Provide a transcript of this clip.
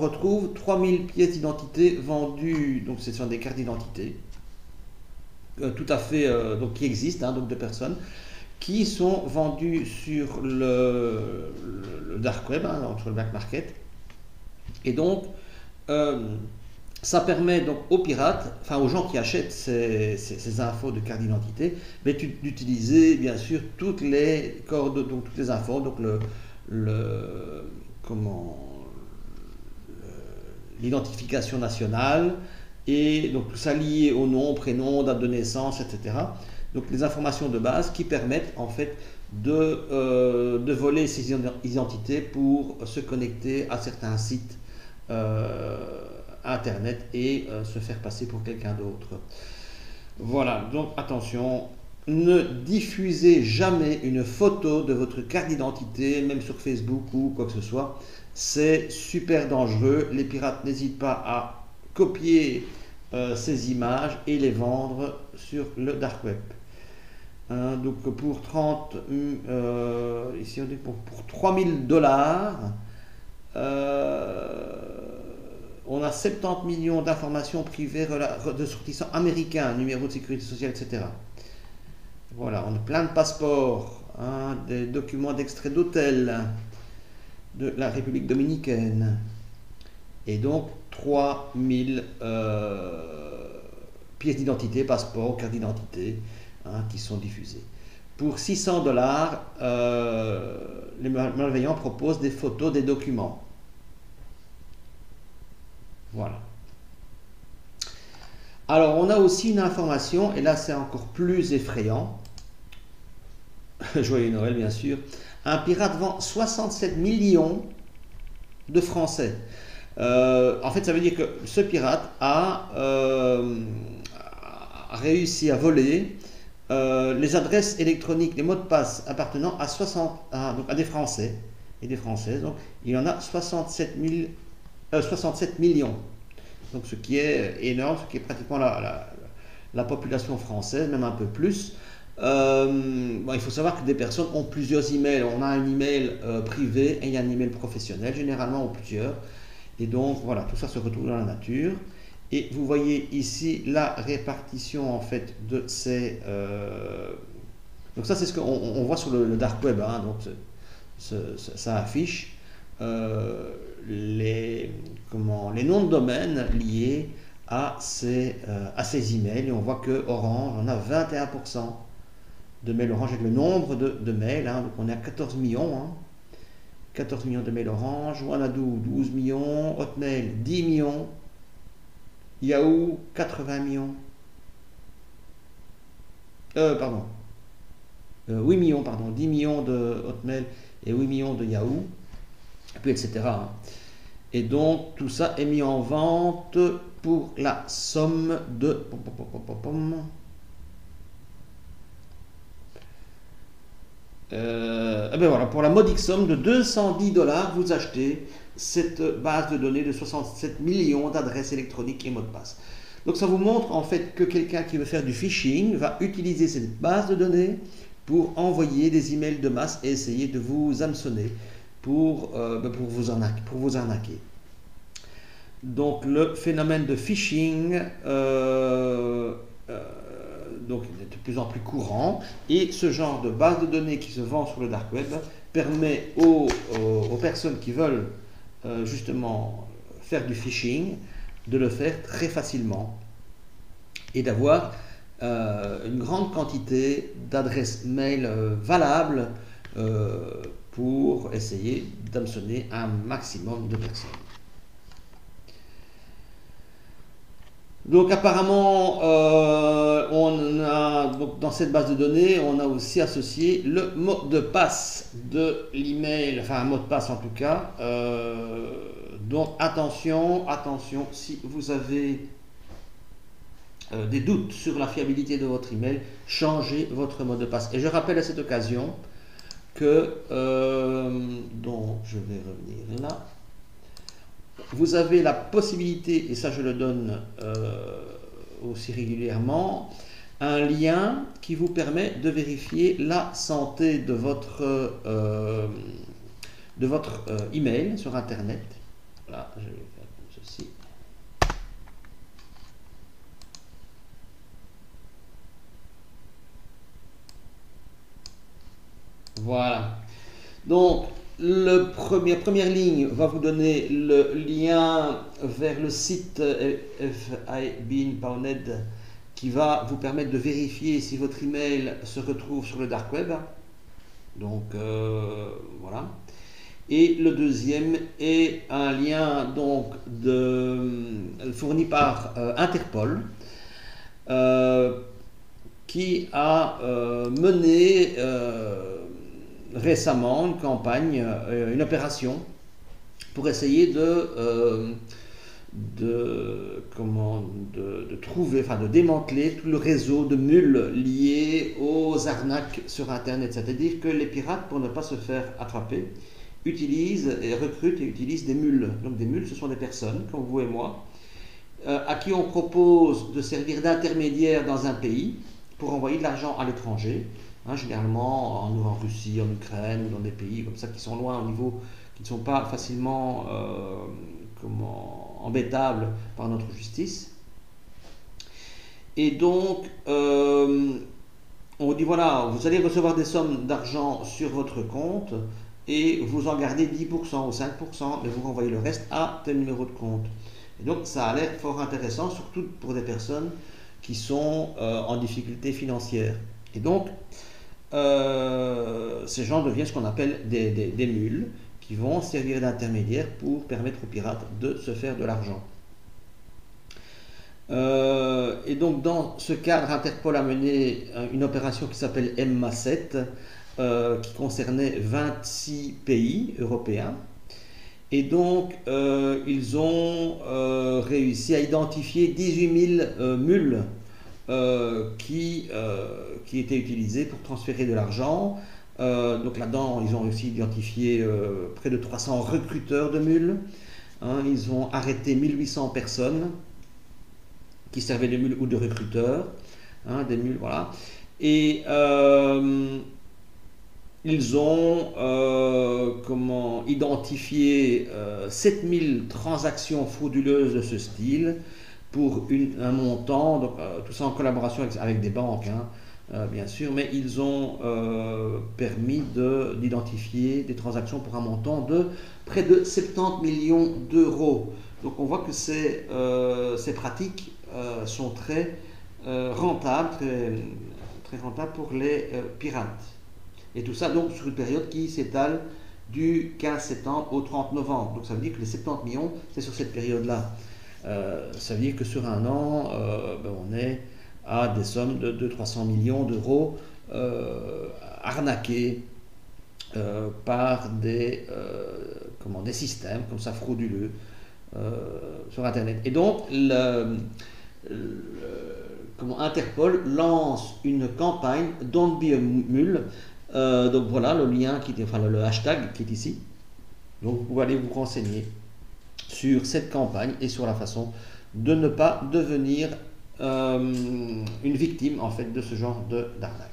retrouve 3000 pièces d'identité vendues, donc ce sont des cartes d'identité, tout à fait, donc qui existent, hein, donc de personnes, qui sont vendues sur le dark web, hein, donc sur le black market. Et donc, ça permet donc aux pirates, enfin aux gens qui achètent ces infos de carte d'identité, d'utiliser bien sûr toutes les codes, donc toutes les infos, donc l'identification nationale, et donc tout ça lié au nom, prénom, date de naissance, etc. Donc les informations de base qui permettent en fait de voler ces identités pour se connecter à certains sites internet et se faire passer pour quelqu'un d'autre. Voilà, donc attention, ne diffusez jamais une photo de votre carte d'identité, même sur Facebook ou quoi que ce soit. C'est super dangereux. Les pirates n'hésitent pas à copier ces images et les vendre sur le dark web. Donc pour 30, ici on dit pour $3000, on a 70 millions d'informations privées de sortissants américains, numéro de sécurité sociale, etc. Voilà, on a plein de passeports, hein, des documents d'extrait d'hôtel de la République dominicaine. Et donc 3000 pièces d'identité, passeports, cartes d'identité, hein, qui sont diffusées. Pour $600, les malveillants proposent des photos des documents. Voilà. Alors, on a aussi une information, et là c'est encore plus effrayant. Joyeux Noël, bien sûr. Un pirate vend 67 millions de Français. En fait, ça veut dire que ce pirate a réussi à voler les adresses électroniques, les mots de passe appartenant à des Français et des Françaises. Donc, il y en a 67 millions. Donc, ce qui est énorme, ce qui est pratiquement la population française, même un peu plus. Il faut savoir que des personnes ont plusieurs emails. On a un email privé et il y a un email professionnel, généralement ou plusieurs. Et donc, voilà, tout ça se retrouve dans la nature. Et vous voyez ici la répartition en fait de ces... Donc ça c'est ce qu'on voit sur le dark web, hein, donc ça affiche les noms de domaine liés à ces emails. Et on voit que Orange, on a 21% de mails Orange avec le nombre de mails, hein, donc on est à 14 millions, hein, 14 millions de mails Orange, Wanadoo 12 millions, Hotmail 10 millions, Yahoo 80 millions, 8 millions, pardon, 10 millions de Hotmail et 8 millions de Yahoo, et puis etc. Et donc tout ça est mis en vente pour la somme de... voilà, pour la modique somme de $210, vous achetez cette base de données de 67 millions d'adresses électroniques et mots de passe. Donc ça vous montre en fait que quelqu'un qui veut faire du phishing va utiliser cette base de données pour envoyer des emails de masse et essayer de vous hameçonner pour vous arnaquer. Donc le phénomène de phishing donc est de plus en plus courant, et ce genre de base de données qui se vend sur le dark web permet aux personnes qui veulent justement faire du phishing de le faire très facilement et d'avoir une grande quantité d'adresses mail valables pour essayer d'hameçonner un maximum de personnes. Donc apparemment, donc dans cette base de données, on a aussi associé le mot de passe de l'email, enfin un mot de passe en tout cas. Donc attention, si vous avez des doutes sur la fiabilité de votre email, changez votre mot de passe. Et je rappelle à cette occasion que, donc je vais revenir là. Vous avez la possibilité, et ça je le donne aussi régulièrement, un lien qui vous permet de vérifier la santé de votre email sur Internet. là, je vais faire comme ceci. Voilà. Donc, première ligne va vous donner le lien vers le site FIBIN.net qui va vous permettre de vérifier si votre email se retrouve sur le dark web. Donc, voilà. Et le deuxième est un lien donc fourni par Interpol qui a mené récemment une campagne, une opération pour essayer de trouver, enfin de démanteler tout le réseau de mules liés aux arnaques sur Internet. C'est-à-dire que les pirates, pour ne pas se faire attraper, recrutent et utilisent des mules. Donc des mules, ce sont des personnes, comme vous et moi, à qui on propose de servir d'intermédiaire dans un pays pour envoyer de l'argent à l'étranger. Généralement en Russie, en Ukraine, ou dans des pays comme ça qui sont loin au niveau, qui ne sont pas facilement embêtables par notre justice. Et donc, on dit voilà, vous allez recevoir des sommes d'argent sur votre compte et vous en gardez 10% ou 5%, mais vous renvoyez le reste à tel numéro de compte. Et donc, ça a l'air fort intéressant, surtout pour des personnes qui sont en difficulté financière. Et donc, ces gens deviennent ce qu'on appelle des mules qui vont servir d'intermédiaire pour permettre aux pirates de se faire de l'argent. Et donc dans ce cadre, Interpol a mené une opération qui s'appelle MMA7 qui concernait 26 pays européens. Et donc ils ont réussi à identifier 18 000 mules qui étaient utilisés pour transférer de l'argent. Donc là-dedans, ils ont aussi identifié près de 300 recruteurs de mules. Ils ont arrêté 1800 personnes qui servaient de mules ou de recruteurs. Des mules, voilà. Et ils ont identifié 7000 transactions frauduleuses de ce style pour un montant, donc tout ça en collaboration avec des banques, bien sûr, mais ils ont permis d'identifier des transactions pour un montant de près de 70 millions d'euros. Donc on voit que ces pratiques sont très rentables, très rentables pour les pirates. Et tout ça donc sur une période qui s'étale du 15 septembre au 30 novembre. Donc ça veut dire que les 70 millions, c'est sur cette période-là. Ça veut dire que sur un an, on est à des sommes de 200-300 millions d'euros arnaqués par des systèmes comme ça frauduleux sur Internet. Et donc, Interpol lance une campagne Don't be a mule. Donc voilà le lien, le hashtag qui est ici. Donc vous pouvez aller vous renseigner sur cette campagne et sur la façon de ne pas devenir une victime en fait de ce genre d'arnaque.